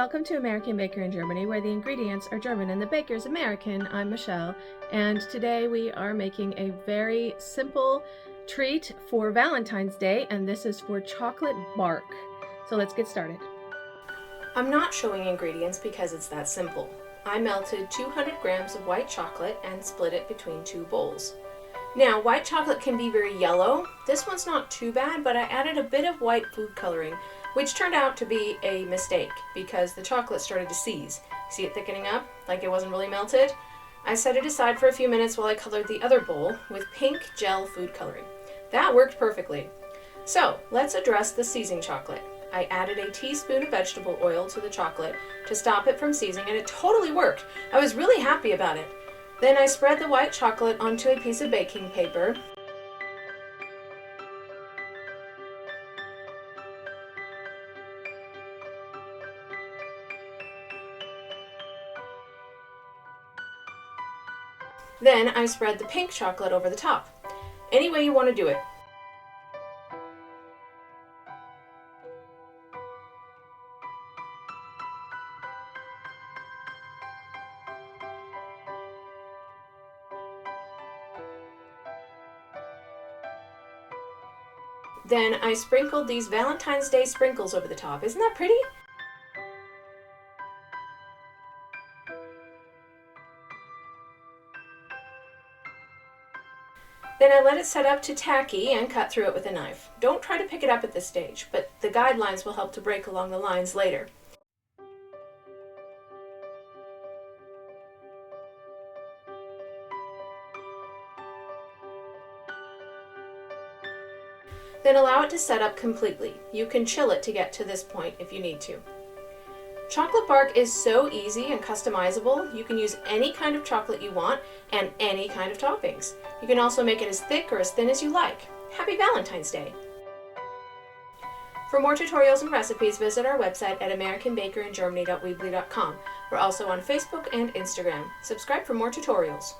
Welcome to American Baker in Germany, where the ingredients are German and the baker's American. I'm Michelle, and today we are making a very simple treat for Valentine's Day, and this is for chocolate bark. So let's get started. I'm not showing ingredients because it's that simple. I melted 200 grams of white chocolate and split it between two bowls. Now, white chocolate can be very yellow. This one's not too bad, but I added a bit of white food coloring, which turned out to be a mistake because the chocolate started to seize. See it thickening up like it wasn't really melted? I set it aside for a few minutes while I colored the other bowl with pink gel food coloring. That worked perfectly. So let's address the seizing chocolate. I added a teaspoon of vegetable oil to the chocolate to stop it from seizing, and it totally worked. I was really happy about it. Then I spread the white chocolate onto a piece of baking paper. Then I spread the pink chocolate over the top. Any way you want to do it. Then I sprinkled these Valentine's Day sprinkles over the top. Isn't that pretty? Then I let it set up to tacky and cut through it with a knife. Don't try to pick it up at this stage, but the guidelines will help to break along the lines later. Then allow it to set up completely. You can chill it to get to this point if you need to. Chocolate bark is so easy and customizable. You can use any kind of chocolate you want and any kind of toppings. You can also make it as thick or as thin as you like. Happy Valentine's Day! For more tutorials and recipes, visit our website at americanbakeringermany.weebly.com. We're also on Facebook and Instagram. Subscribe for more tutorials.